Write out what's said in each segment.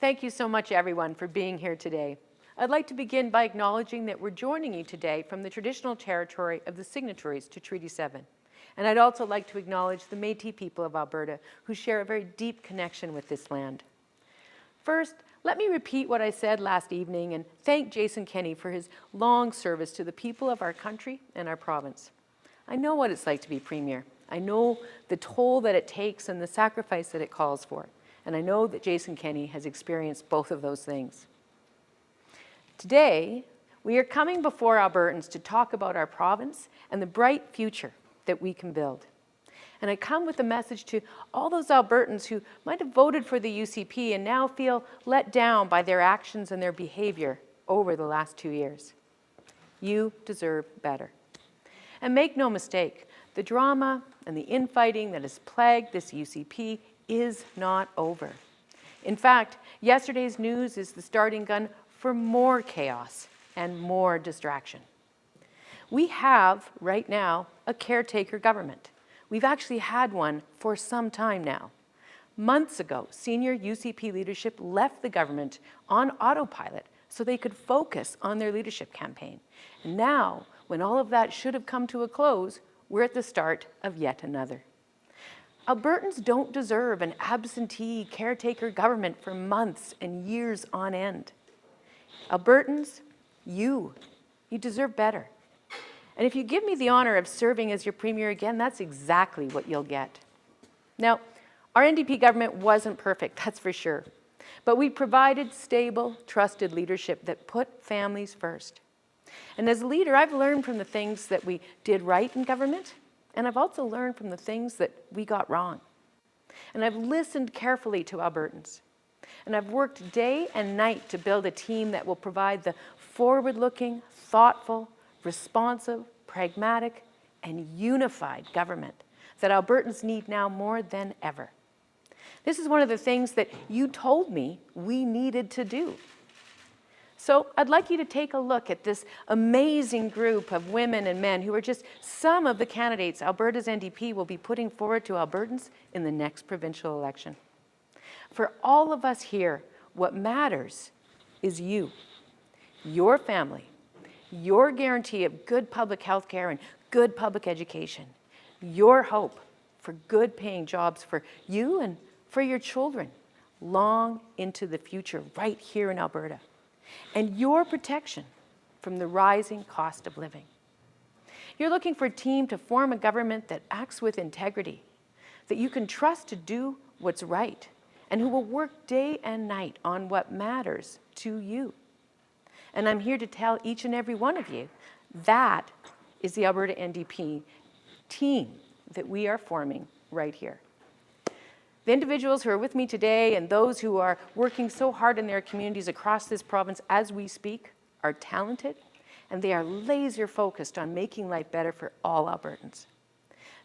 Thank you so much, everyone, for being here today. I'd like to begin by acknowledging that we're joining you today from the traditional territory of the signatories to Treaty 7. And I'd also like to acknowledge the Métis people of Alberta, who share a very deep connection with this land. First, let me repeat what I said last evening and thank Jason Kenney for his long service to the people of our country and our province. I know what it's like to be Premier. I know the toll that it takes and the sacrifice that it calls for. And I know that Jason Kenney has experienced both of those things. Today, we are coming before Albertans to talk about our province and the bright future that we can build. And I come with a message to all those Albertans who might have voted for the UCP and now feel let down by their actions and their behavior over the last 2 years. You deserve better. And make no mistake, the drama and the infighting that has plagued this UCP is not over. In fact, yesterday's news is the starting gun for more chaos and more distraction. We have, right now, a caretaker government. We've actually had one for some time now. Months ago, senior UCP leadership left the government on autopilot so they could focus on their leadership campaign. And now, when all of that should have come to a close, we're at the start of yet another. Albertans don't deserve an absentee caretaker government for months and years on end. Albertans, you deserve better. And if you give me the honor of serving as your Premier again, that's exactly what you'll get. Now, our NDP government wasn't perfect, that's for sure. But we provided stable, trusted leadership that put families first. And as a leader, I've learned from the things that we did right in government, and I've also learned from the things that we got wrong. And I've listened carefully to Albertans. And I've worked day and night to build a team that will provide the forward-looking, thoughtful, responsive, pragmatic, and unified government that Albertans need now more than ever. This is one of the things that you told me we needed to do. So I'd like you to take a look at this amazing group of women and men who are just some of the candidates Alberta's NDP will be putting forward to Albertans in the next provincial election. For all of us here, what matters is you, your family, your guarantee of good public health care and good public education, your hope for good paying jobs for you and for your children long into the future right here in Alberta, and your protection from the rising cost of living. You're looking for a team to form a government that acts with integrity, that you can trust to do what's right, and who will work day and night on what matters to you. And I'm here to tell each and every one of you that is the Alberta NDP team that we are forming right here. The individuals who are with me today and those who are working so hard in their communities across this province as we speak are talented, and they are laser focused on making life better for all Albertans.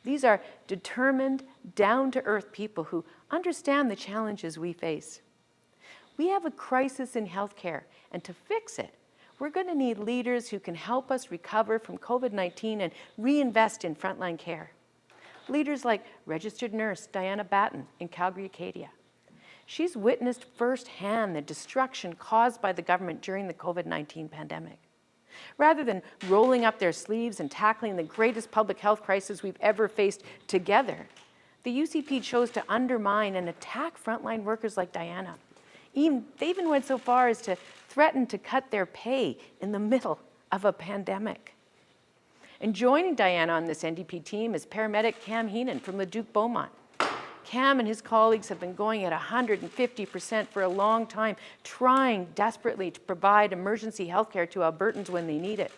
These are determined, down-to-earth people who understand the challenges we face. We have a crisis in healthcare, and to fix it, we're going to need leaders who can help us recover from COVID-19 and reinvest in frontline care. Leaders like registered nurse Diana Batten in Calgary, Acadia. She's witnessed firsthand the destruction caused by the government during the COVID-19 pandemic. Rather than rolling up their sleeves and tackling the greatest public health crisis we've ever faced together, the UCP chose to undermine and attack frontline workers like Diana. They even went so far as to threaten to cut their pay in the middle of a pandemic. And joining Diana on this NDP team is paramedic Cam Heenan from Leduc Beaumont. Cam and his colleagues have been going at 150% for a long time, trying desperately to provide emergency health care to Albertans when they need it.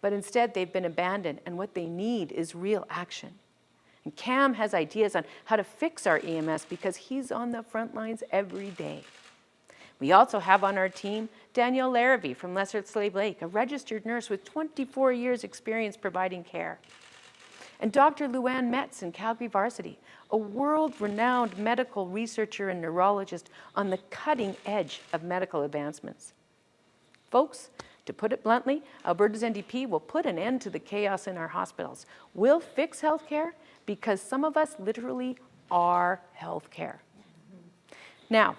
But instead, they've been abandoned, and what they need is real action. And Cam has ideas on how to fix our EMS because he's on the front lines every day. We also have on our team Danielle Larrabee from Lesser Slave Lake, a registered nurse with 24 years experience providing care. And Dr. Luann Metz in Calgary Varsity, a world-renowned medical researcher and neurologist on the cutting edge of medical advancements. Folks, to put it bluntly, Alberta's NDP will put an end to the chaos in our hospitals. We'll fix healthcare because some of us literally are healthcare. Now,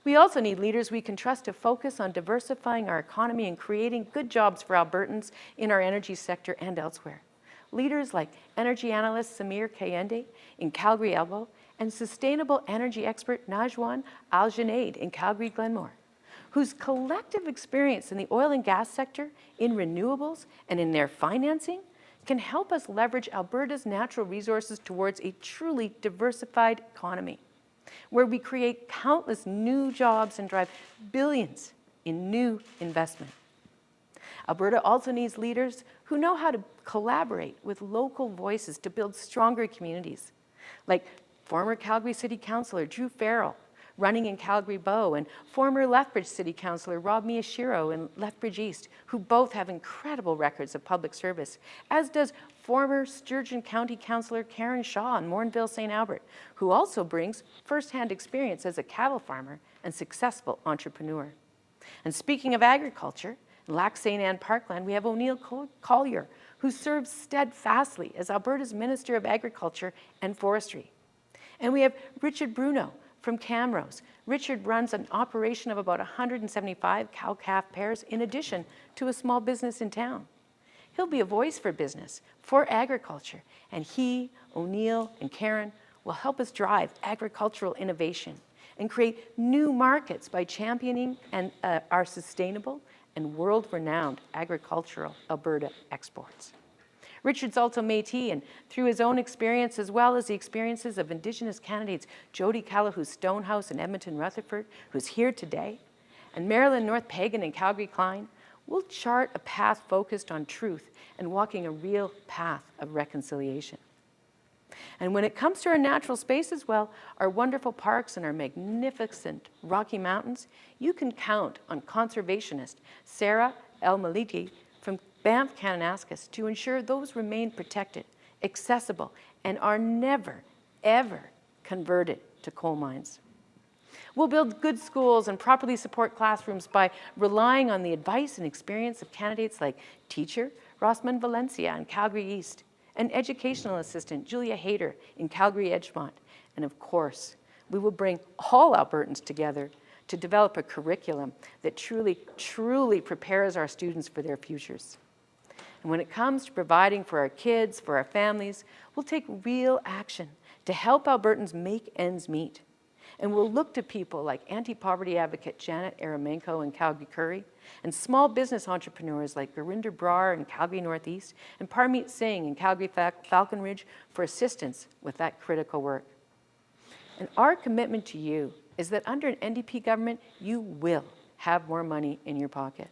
We also need leaders we can trust to focus on diversifying our economy and creating good jobs for Albertans in our energy sector and elsewhere. Leaders like energy analyst Samir Kayende in Calgary Elbow and sustainable energy expert Najwan Al-Junaid in Calgary Glenmore, whose collective experience in the oil and gas sector, in renewables, and in their financing can help us leverage Alberta's natural resources towards a truly diversified economy, where we create countless new jobs and drive billions in new investment. Alberta also needs leaders who know how to collaborate with local voices to build stronger communities, like former Calgary City Councillor Drew Farrell, running in Calgary Bow, and former Lethbridge City Councillor Rob Miyashiro in Lethbridge East, who both have incredible records of public service, as does former Sturgeon County Councillor Karen Shaw in Mornville St. Albert, who also brings first-hand experience as a cattle farmer and successful entrepreneur. And speaking of agriculture, in Lac St. Anne Parkland, we have O'Neill Collier, who serves steadfastly as Alberta's Minister of Agriculture and Forestry. And we have Richard Bruno from Camrose. Richard runs an operation of about 175 cow-calf pairs in addition to a small business in town. He'll be a voice for business, for agriculture, and he, O'Neill, and Karen will help us drive agricultural innovation and create new markets by championing our sustainable and world-renowned agricultural Alberta exports. Richard's also Métis, and through his own experience as well as the experiences of Indigenous candidates Jody Callahoo Stonehouse in Edmonton Rutherford, who's here today, and Marilyn North Pagan and Calgary Klein, we'll chart a path focused on truth and walking a real path of reconciliation. And when it comes to our natural spaces, well, our wonderful parks and our magnificent Rocky Mountains, you can count on conservationist Sarah El-Maliki from Banff Kananaskis to ensure those remain protected, accessible, and are never, ever converted to coal mines. We'll build good schools and properly support classrooms by relying on the advice and experience of candidates like teacher Rosman Valencia in Calgary East, and educational assistant Julia Hayter in Calgary Edgemont. And of course, we will bring all Albertans together to develop a curriculum that truly, truly prepares our students for their futures. And when it comes to providing for our kids, for our families, we'll take real action to help Albertans make ends meet. And we'll look to people like anti-poverty advocate Janet Aramenko in Calgary Curry, and small business entrepreneurs like Gurinder Brar in Calgary Northeast, and Parmeet Singh in Calgary Falcon Ridge for assistance with that critical work. And our commitment to you is that under an NDP government, you will have more money in your pocket.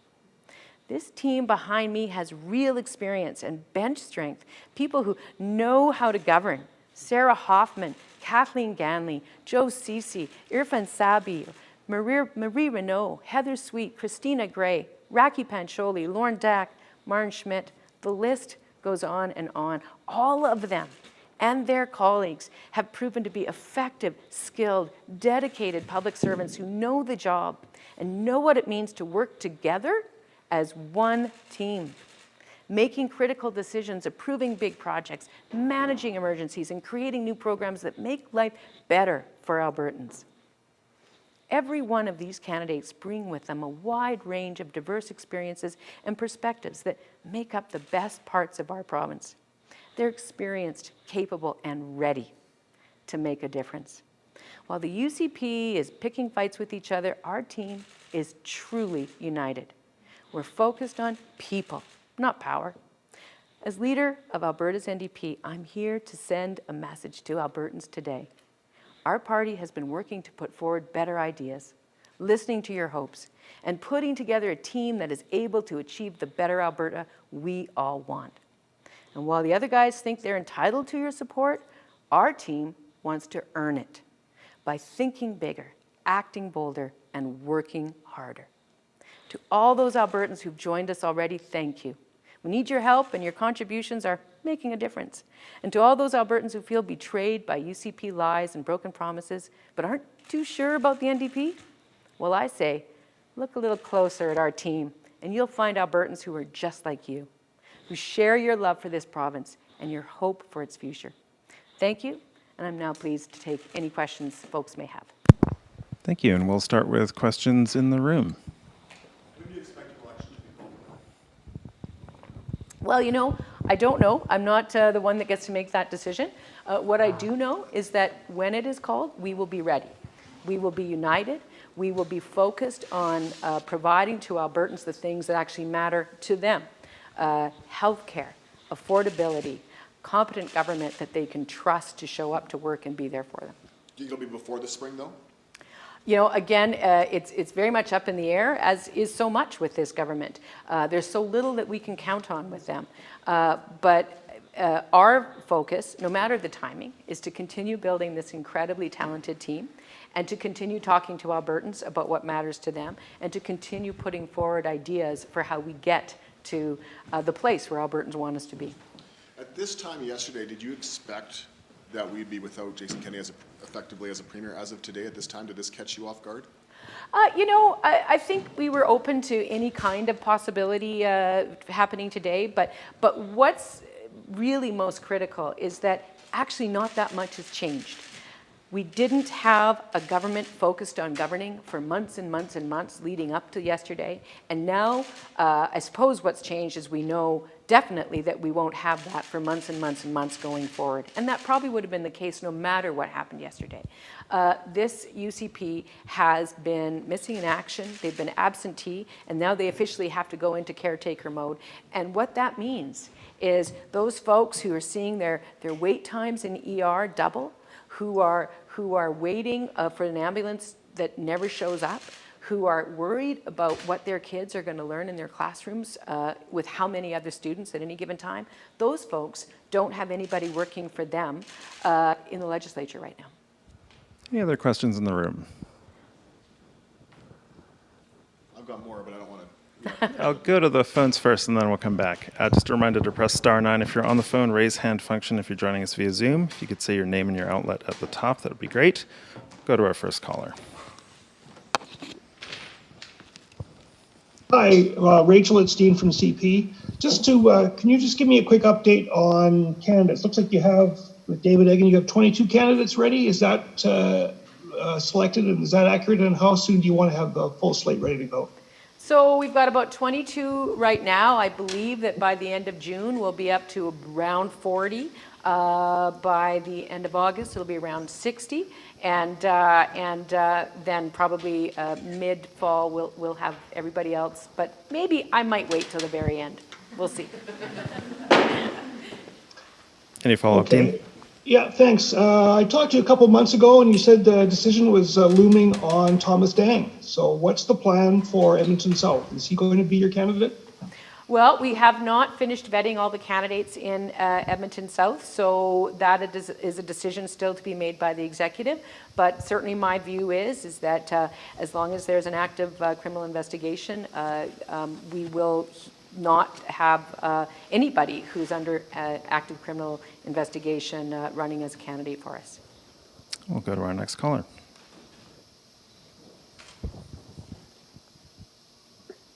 This team behind me has real experience and bench strength, people who know how to govern. Sarah Hoffman, Kathleen Ganley, Joe Cece, Irfan Sabi, Marie Renault, Heather Sweet, Christina Gray, Raki Pancholi, Lauren Dack, Martin Schmidt. The list goes on and on. All of them and their colleagues have proven to be effective, skilled, dedicated public servants who know the job and know what it means to work together as one team, making critical decisions, approving big projects, managing emergencies, and creating new programs that make life better for Albertans. Every one of these candidates bring with them a wide range of diverse experiences and perspectives that make up the best parts of our province. They're experienced, capable, and ready to make a difference. While the UCP is picking fights with each other, our team is truly united. We're focused on people, not power. As leader of Alberta's NDP, I'm here to send a message to Albertans today. Our party has been working to put forward better ideas, listening to your hopes, and putting together a team that is able to achieve the better Alberta we all want. And while the other guys think they're entitled to your support, our team wants to earn it by thinking bigger, acting bolder, and working harder. To all those Albertans who've joined us already, thank you. We need your help, and your contributions are making a difference. And to all those Albertans who feel betrayed by UCP lies and broken promises, but aren't too sure about the NDP, well, I say, look a little closer at our team, and you'll find Albertans who are just like you, who share your love for this province and your hope for its future. Thank you, and I'm now pleased to take any questions folks may have. Thank you, and we'll start with questions in the room. When do you expect the election to be called? Well, you know, I don't know. I'm not the one that gets to make that decision. What I do know is that when it is called, we will be ready. We will be united. We will be focused on providing to Albertans the things that actually matter to them. Healthcare, affordability, competent government that they can trust to show up to work and be there for them. Do you think it'll be before the spring, though? You know, again, it's very much up in the air, as is so much with this government. There's so little that we can count on with them. But our focus, no matter the timing, is to continue building this incredibly talented team and to continue talking to Albertans about what matters to them and to continue putting forward ideas for how we get to the place where Albertans want us to be. At this time yesterday, did you expect that we'd be without Jason Kenney effectively as a premier as of today at this time? Did this catch you off guard? You know, I think we were open to any kind of possibility happening today, but what's really most critical is that actually not that much has changed. We didn't have a government focused on governing for months and months and months leading up to yesterday. And now, I suppose what's changed is we know definitely that we won't have that for months and months and months going forward. And that probably would have been the case no matter what happened yesterday. This UCP has been missing in action. They've been absentee, and now they officially have to go into caretaker mode. And what that means is those folks who are seeing their wait times in ER double, who are waiting for an ambulance that never shows up, who are worried about what their kids are going to learn in their classrooms with how many other students at any given time, those folks don't have anybody working for them in the legislature right now. Any other questions in the room? I've got more, but I don't want to. I'll go to the phones first, and then we'll come back. Just a reminder to press *9 if you're on the phone. Raise hand function if you're joining us via Zoom. If you could say your name and your outlet at the top, that would be great. Go to our first caller. Hi, Rachel, it's Dean from CP. Just to, can you just give me a quick update on candidates? Looks like you have, with David Eggen, you have 22 candidates ready. Is that selected, and is that accurate? And how soon do you want to have the full slate ready to go? So we've got about 22 right now. I believe that by the end of June, we'll be up to around 40. By the end of August, it'll be around 60. And then probably mid-fall, we'll have everybody else. But maybe I might wait till the very end. We'll see. Any follow-up, Dean? Yeah, thanks. I talked to you a couple months ago, and you said the decision was looming on Thomas Dang. So what's the plan for Edmonton South? Is he going to be your candidate? Well, we have not finished vetting all the candidates in Edmonton South, so that is a decision still to be made by the executive. But certainly my view is that as long as there's an active criminal investigation, we will not have anybody who's under active criminal investigation running as a candidate for us. We'll go to our next caller.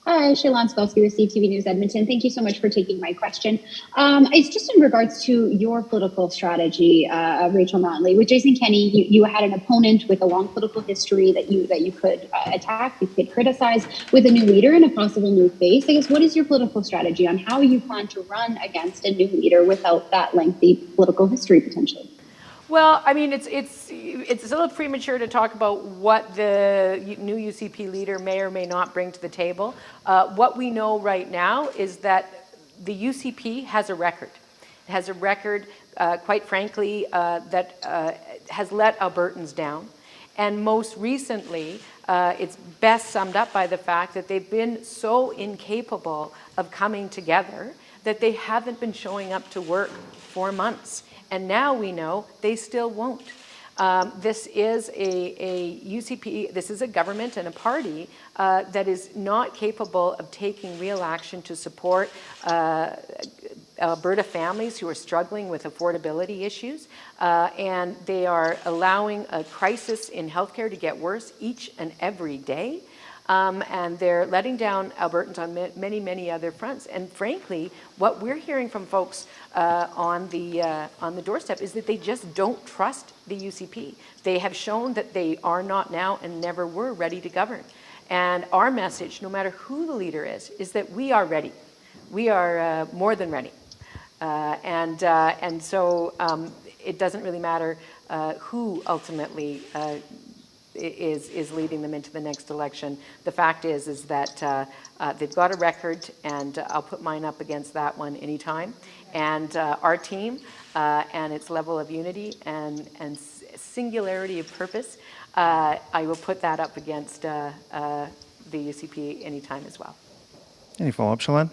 Hi, Shailon Skolsky with CTV News Edmonton. Thank you so much for taking my question. It's just in regards to your political strategy, Rachel Notley. With Jason Kenney, you had an opponent with a long political history that you could attack, you could criticize. With a new leader and a possible new face, I guess, what is your political strategy on how you plan to run against a new leader without that lengthy political history potentially? Well, I mean, it's a little premature to talk about what the new UCP leader may or may not bring to the table. What we know right now is that the UCP has a record. It has a record, quite frankly, that has let Albertans down. And most recently, it's best summed up by the fact that they've been so incapable of coming together that they haven't been showing up to work for months. And now we know they still won't. This is a UCP, this is a government and a party that is not capable of taking real action to support Alberta families who are struggling with affordability issues. And they are allowing a crisis in healthcare to get worse each and every day. And they're letting down Albertans on many, many other fronts. And frankly, what we're hearing from folks on the doorstep is that they just don't trust the UCP. They have shown that they are not now and never were ready to govern. And our message, no matter who the leader is that we are ready. We are more than ready. And so it doesn't really matter who ultimately is leading them into the next election. The fact is that they've got a record, and I'll put mine up against that one anytime. And our team and its level of unity and singularity of purpose, I will put that up against the UCP anytime as well. Any follow-up, Shalane?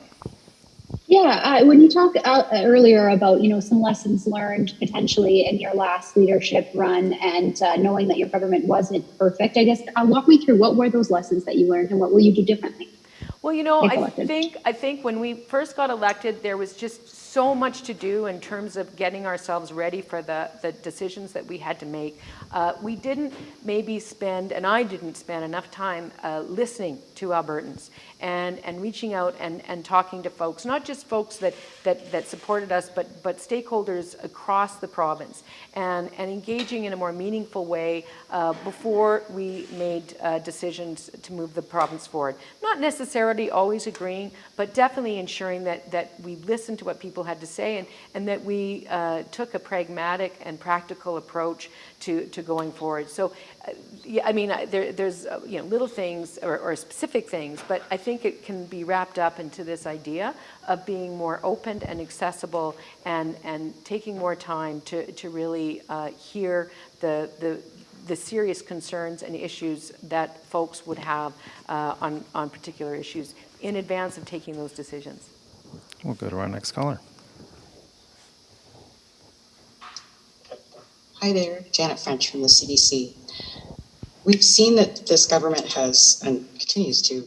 Yeah, when you talked earlier about, some lessons learned potentially in your last leadership run and knowing that your government wasn't perfect, I guess, walk me through what were those lessons that you learned and what will you do differently? Well, I think when we first got elected, there was just so much to do in terms of getting ourselves ready for the decisions that we had to make. We didn't maybe spend, and I didn't spend enough time listening to Albertans and reaching out and talking to folks, not just folks that supported us, but stakeholders across the province, and engaging in a more meaningful way before we made decisions to move the province forward. Not necessarily always agreeing, but definitely ensuring that we listened to what people had to say and that we took a pragmatic and practical approach to going forward. So, there's little things or specific things, but I think it can be wrapped up into this idea of being more open and accessible and taking more time to really hear the serious concerns and issues that folks would have on particular issues in advance of taking those decisions. We'll go to our next caller. Hi there, Janet French from the CDC. We've seen that this government has and continues to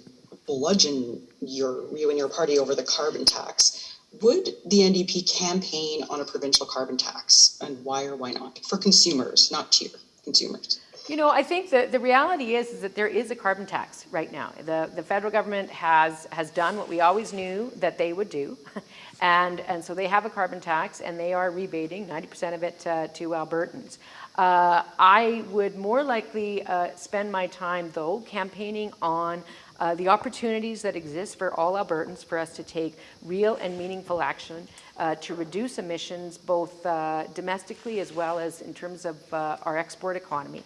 bludgeon you and your party over the carbon tax. Would the NDP campaign on a provincial carbon tax, and why or why not? For consumers, not tier consumers. I think that the reality is that there is a carbon tax right now. The federal government has done what we always knew that they would do. And so they have a carbon tax, and they are rebating 90% of it to Albertans. I would more likely spend my time, though, campaigning on the opportunities that exist for all Albertans for us to take real and meaningful action to reduce emissions, both domestically as well as in terms of our export economy.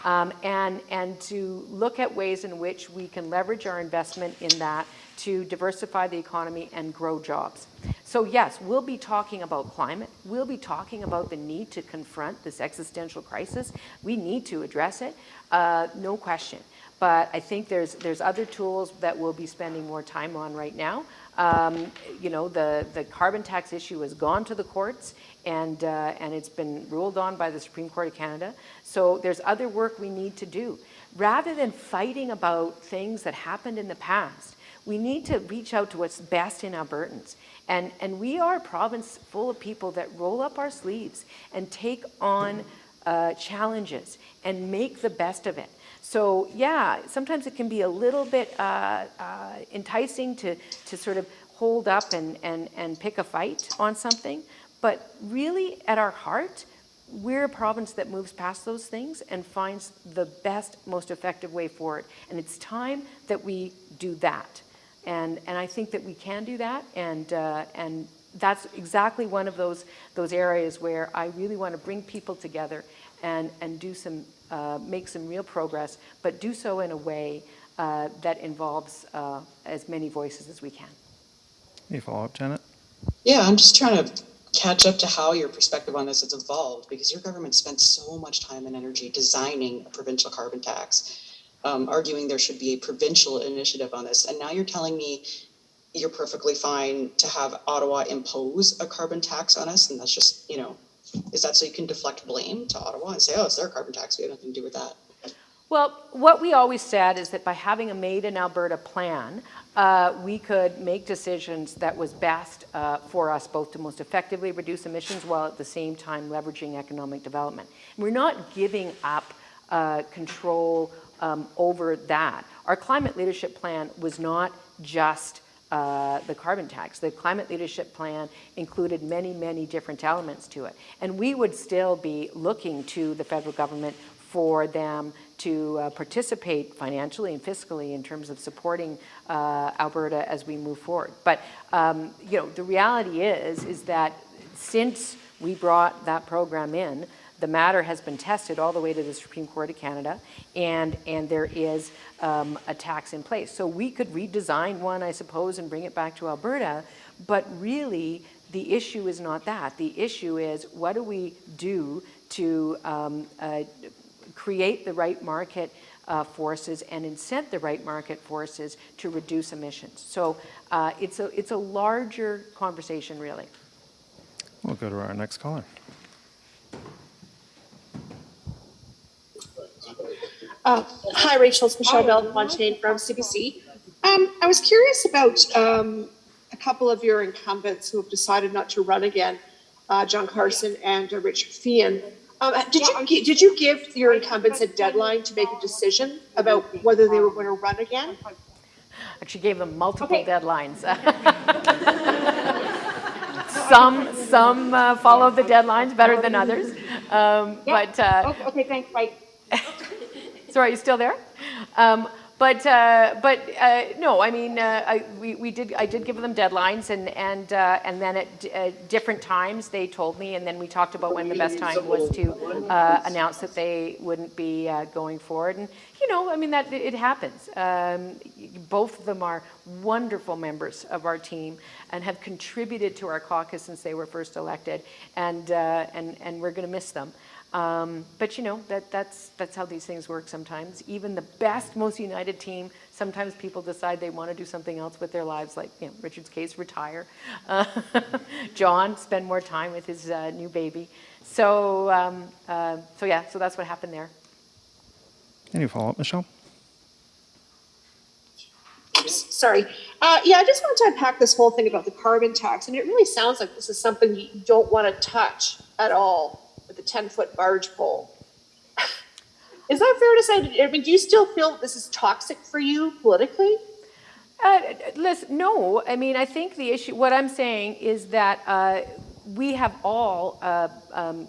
And to look at ways in which we can leverage our investment in that to diversify the economy and grow jobs. So yes, we'll be talking about climate. We'll be talking about the need to confront this existential crisis. We need to address it, no question. But I think there's other tools that we'll be spending more time on right now. The carbon tax issue has gone to the courts, and it's been ruled on by the Supreme Court of Canada. So there's other work we need to do. Rather than fighting about things that happened in the past, we need to reach out to what's best in Albertans. And we are a province full of people that roll up our sleeves and take on challenges and make the best of it. So yeah, sometimes it can be a little bit enticing to sort of hold up and pick a fight on something. But really, at our heart, we're a province that moves past those things and finds the best, most effective way forward. And it's time that we do that. And I think that we can do that. And that's exactly one of those areas where I really want to bring people together and do some make some real progress, but do so in a way that involves as many voices as we can. Any follow-up, Janet? Yeah, I'm just trying to catch up to how your perspective on this has evolved, because your government spent so much time and energy designing a provincial carbon tax, arguing there should be a provincial initiative on this. And now you're telling me you're perfectly fine to have Ottawa impose a carbon tax on us. And that's just, is that so you can deflect blame to Ottawa and say, oh, it's their carbon tax, we have nothing to do with that? Well, what we always said is that by having a Made in Alberta plan, we could make decisions that was best for us both to most effectively reduce emissions while at the same time leveraging economic development. And we're not giving up control over that. our climate leadership plan was not just the carbon tax. The climate leadership plan included many, many different elements to it. And we would still be looking to the federal government for them to participate financially and fiscally in terms of supporting Alberta as we move forward. But you know, the reality is that since we brought that program in, the matter has been tested all the way to the Supreme Court of Canada, and there is a tax in place. So we could redesign one, I suppose, and bring it back to Alberta, but really the issue is not that. The issue is, what do we do to create the right market forces and incent the right market forces to reduce emissions? So it's a larger conversation, really. We'll go to our next caller. Hi, Rachel. It's Michelle Bellefontaine from CBC. I was curious about a couple of your incumbents who have decided not to run again, John Carson and Richard Feehan. Did you give your incumbents a deadline to make a decision about whether they were going to run again? Actually gave them multiple deadlines. Some followed the deadlines better than others. Okay, thanks, Mike. Sorry, are you still there? No, I mean, I did give them deadlines, and then at different times they told me, and then we talked about when the best time was to announce that they wouldn't be going forward. And you know, I mean, that it happens. Both of them are wonderful members of our team and have contributed to our caucus since they were first elected, and we're going to miss them. But you know, that's how these things work sometimes. Even the best, most united team, sometimes people decide they want to do something else with their lives, like, you know, Richard's case, retire. John, spend more time with his new baby. So yeah, so that's what happened there. Any follow-up, Michelle? Oops, sorry. Yeah, I just wanted to unpack this whole thing about the carbon tax, and it really sounds like this is something you don't want to touch at all. With the 10-foot barge pole. Is that fair to say? I mean, do you still feel that this is toxic for you politically? Listen, no. I mean, I think the issue, what I'm saying is that we have all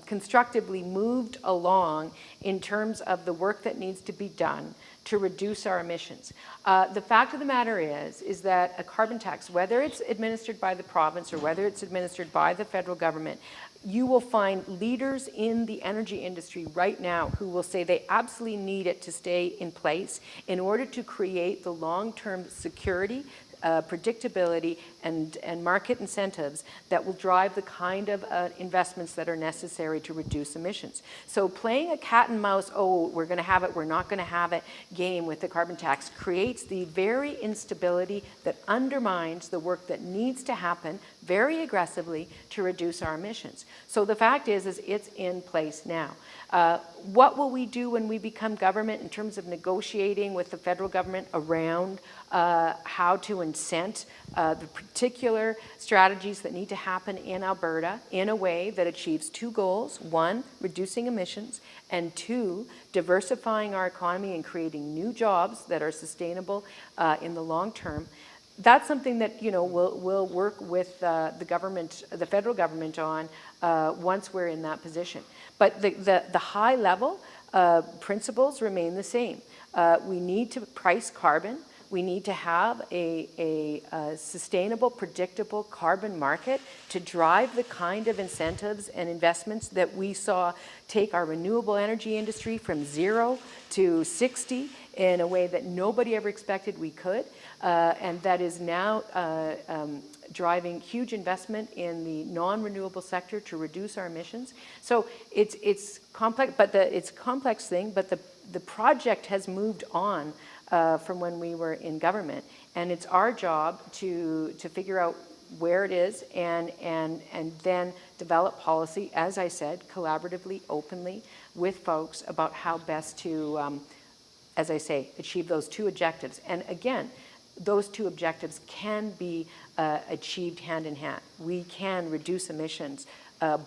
constructively moved along in terms of the work that needs to be done to reduce our emissions. The fact of the matter is that a carbon tax, whether it's administered by the province or whether it's administered by the federal government, you will find leaders in the energy industry right now who will say they absolutely need it to stay in place in order to create the long-term security, predictability, and market incentives that will drive the kind of investments that are necessary to reduce emissions. So playing a cat and mouse, oh, we're going to have it, we're not going to have it game with the carbon tax creates the very instability that undermines the work that needs to happen very aggressively to reduce our emissions. So the fact is it's in place now. What will we do when we become government in terms of negotiating with the federal government around how to incent the particular strategies that need to happen in Alberta in a way that achieves two goals: one, reducing emissions, and two, diversifying our economy and creating new jobs that are sustainable in the long term? That's something that, you know, we'll work with the government, the federal government on once we're in that position. But the high level principles remain the same. We need to price carbon. We need to have a sustainable, predictable carbon market to drive the kind of incentives and investments that we saw take our renewable energy industry from 0 to 60 in a way that nobody ever expected we could, and that is now driving huge investment in the non-renewable sector to reduce our emissions. So it's complex, but it's a complex thing, but the project has moved on from when we were in government, and it's our job to figure out where it is and then develop policy, as I said, collaboratively, openly with folks about how best to, as I say, achieve those two objectives. And again, those two objectives can be achieved hand in hand. We can reduce emissions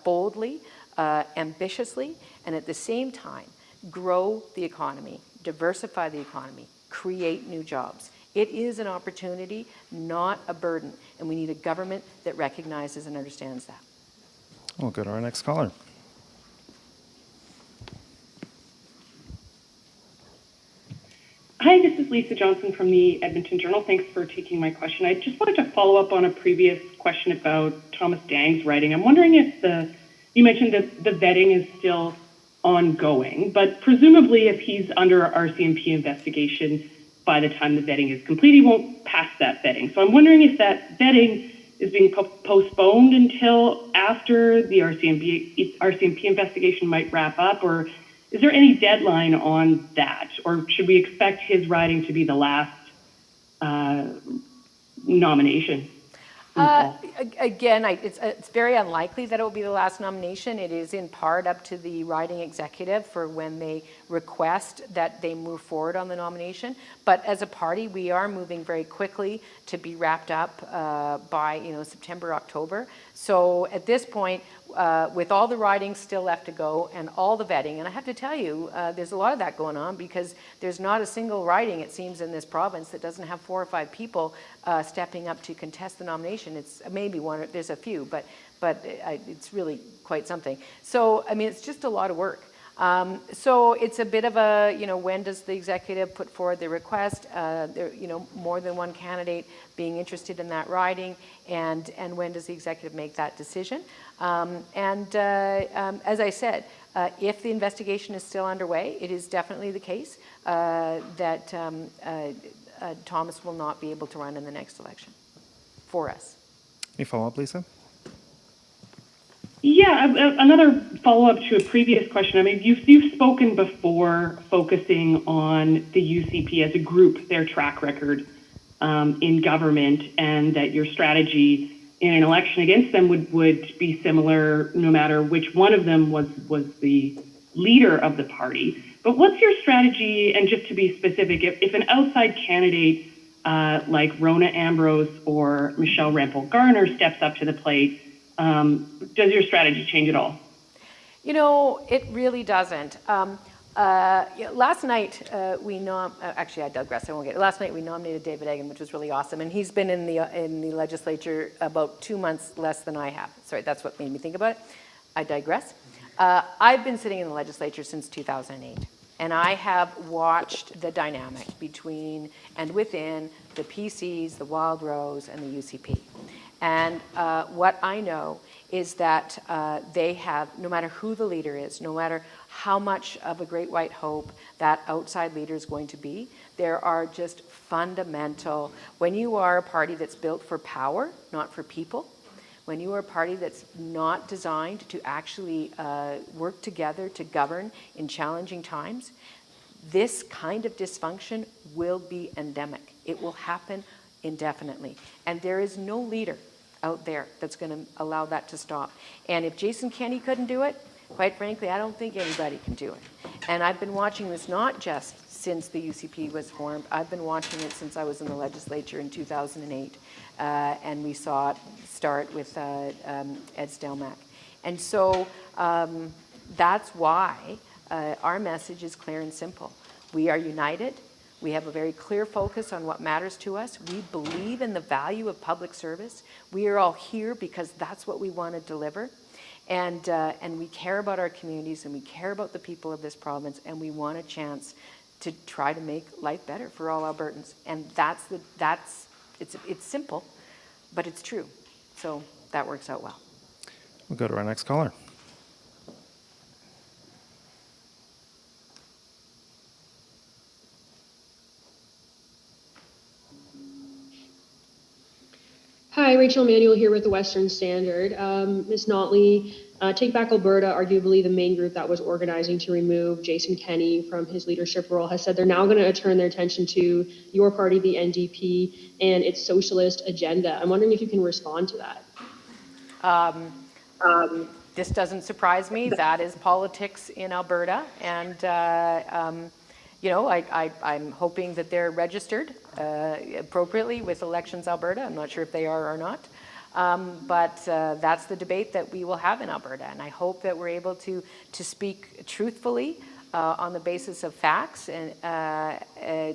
boldly, ambitiously, and at the same time grow the economy, diversify the economy, create new jobs. It is an opportunity, not a burden, and we need a government that recognizes and understands that. We'll go to our next caller. Hi, this is Lisa Johnson from the Edmonton Journal. Thanks for taking my question. I just wanted to follow up on a previous question about Thomas Dang's writing. I'm wondering if you mentioned that the vetting is still ongoing, but presumably if he's under RCMP investigation by the time the vetting is complete, he won't pass that vetting. So I'm wondering if that vetting is being postponed until after the RCMP investigation might wrap up, or is there any deadline on that, or should we expect his writing to be the last nomination? Again, it's very unlikely that it will be the last nomination. It is in part up to the riding executive for when they request that they move forward on the nomination. But as a party, we are moving very quickly to be wrapped up by September, October. So at this point, with all the riding still left to go and all the vetting, and I have to tell you, there's a lot of that going on because there's not a single riding, it seems, in this province that doesn't have 4 or 5 people stepping up to contest the nomination. It's maybe one, there's a few, but it's really quite something. So, I mean, it's just a lot of work. So it's a bit of a, when does the executive put forward the request? There, more than one candidate being interested in that riding, and when does the executive make that decision? As I said, if the investigation is still underway, it is definitely the case that Thomas will not be able to run in the next election for us. Any follow-up, Lisa? Yeah, another follow-up to a previous question. I mean, you've spoken before focusing on the UCP as a group, their track record in government, and that your strategy in an election against them would be similar no matter which one of them was the leader of the party. But what's your strategy, and just to be specific, if an outside candidate like Rona Ambrose or Michelle Rempel-Garner steps up to the plate, does your strategy change at all? It really doesn't. Last night actually I digress. I won't get it. Last night we nominated David Eggen, which was really awesome, and he's been in the legislature about 2 months less than I have. Sorry, that's what made me think about it. I digress. I've been sitting in the legislature since 2008, and I have watched the dynamic between and within the PCs, the Wild Rose, and the UCP. And what I know is that they have, no matter who the leader is, no matter how much of a great white hope that outside leader is going to be, there are just fundamental, when you are a party that's built for power, not for people, when you are a party that's not designed to actually work together to govern in challenging times, this kind of dysfunction will be endemic. It will happen indefinitely. And there is no leader out there that's going to allow that to stop. And if Jason Kenney couldn't do it, quite frankly, I don't think anybody can do it. And I've been watching this not just since the UCP was formed. I've been watching it since I was in the legislature in 2008. And we saw it start with Ed Stelmach. And so that's why our message is clear and simple. We are united. We have a very clear focus on what matters to us. We believe in the value of public service. We are all here because that's what we want to deliver. And we care about our communities, and we care about the people of this province, and we want a chance to try to make life better for all Albertans. And it's simple, but it's true. So that works out well. We'll go to our next caller. Hi, Rachel Manuel here with the Western Standard. Ms. Notley, Take Back Alberta, arguably the main group that was organizing to remove Jason Kenney from his leadership role, has said they're now going to turn their attention to your party, the NDP, and its socialist agenda. I'm wondering if you can respond to that. This doesn't surprise me. That is politics in Alberta, and I'm hoping that they're registered appropriately with Elections Alberta. I'm not sure if they are or not. But that's the debate that we will have in Alberta. And I hope that we're able to speak truthfully on the basis of facts and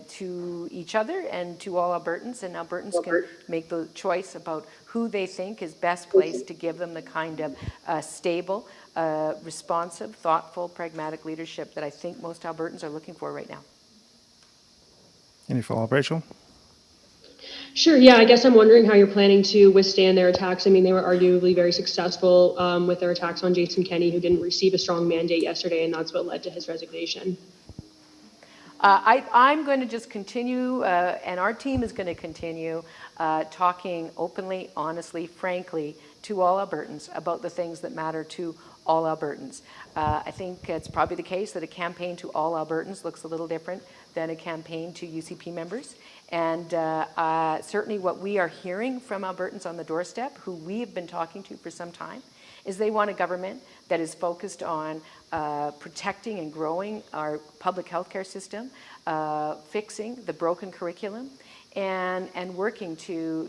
to each other and to all Albertans, and Albertans can make the choice about who they think is best placed to give them the kind of stable, responsive, thoughtful, pragmatic leadership that I think most Albertans are looking for right now. Any follow-up, Rachel? Sure. Yeah, I guess I'm wondering how you're planning to withstand their attacks. I mean, they were arguably very successful with their attacks on Jason Kenney, who didn't receive a strong mandate yesterday, and that's what led to his resignation. I'm going to just continue, and our team is going to continue talking openly, honestly, frankly, to all Albertans about the things that matter to all Albertans. I think it's probably the case that a campaign to all Albertans looks a little different than a campaign to UCP members. And certainly what we are hearing from Albertans on the doorstep, who we have been talking to for some time, is they want a government that is focused on protecting and growing our public health care system, fixing the broken curriculum, and working to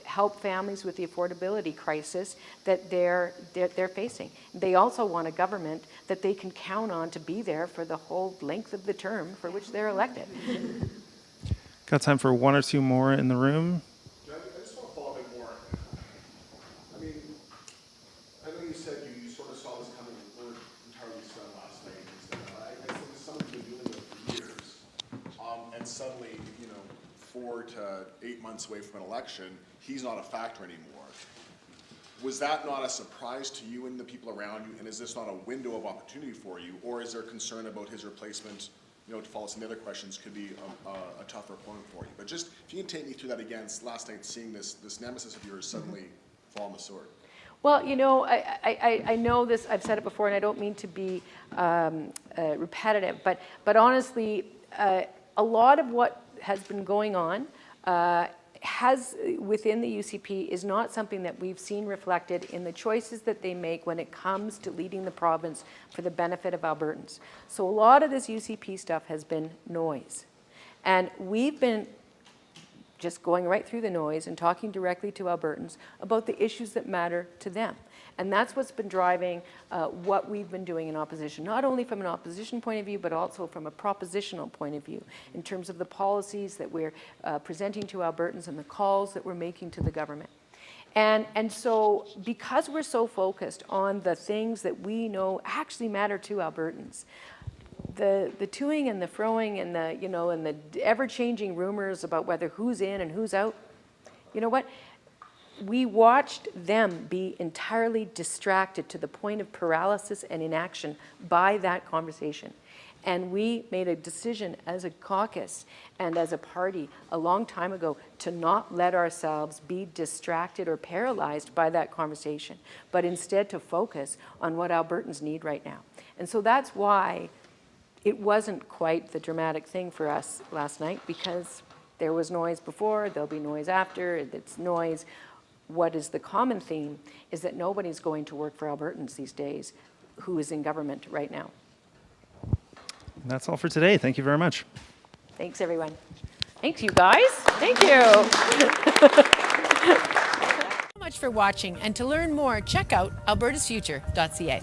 help families with the affordability crisis that they're facing. They also want a government that they can count on to be there for the whole length of the term for which they're elected. Got time for one or two more in the room. I just want to follow up a bit more. I mean, I know you said you sort of saw this coming and weren't entirely stunned last night. I think it's something you've been dealing with for years. And suddenly, 4 to 8 months away from an election, he's not a factor anymore. Was that not a surprise to you and the people around you? And is this not a window of opportunity for you? Or is there concern about his replacement? To follow some of the other questions, could be a tougher opponent for you. But just, if you can take me through that again, last night seeing this nemesis of yours suddenly fall on the sword. Well, I know this, I've said it before, and I don't mean to be repetitive, but honestly, a lot of what has been going on within the UCP is not something that we've seen reflected in the choices that they make when it comes to leading the province for the benefit of Albertans. So a lot of this UCP stuff has been noise. And we've been just going right through the noise and talking directly to Albertans about the issues that matter to them. And that's what's been driving what we've been doing in opposition, not only from an opposition point of view, but also from a propositional point of view, in terms of the policies that we're presenting to Albertans and the calls that we're making to the government. And so because we're so focused on the things that we know actually matter to Albertans, the toing and the froing and the ever-changing rumors about whether who's in and who's out, you know what? We watched them be entirely distracted to the point of paralysis and inaction by that conversation. And we made a decision as a caucus and as a party a long time ago to not let ourselves be distracted or paralyzed by that conversation, but instead to focus on what Albertans need right now. And so that's why it wasn't quite the dramatic thing for us last night, because there was noise before, there'll be noise after, it's noise. What is the common theme is that nobody's going to work for Albertans these days who is in government right now. And that's all for today. Thank you very much. Thanks, everyone. Thanks, you guys. Thank you. So much for watching, and to learn more, check out albertasfuture.ca.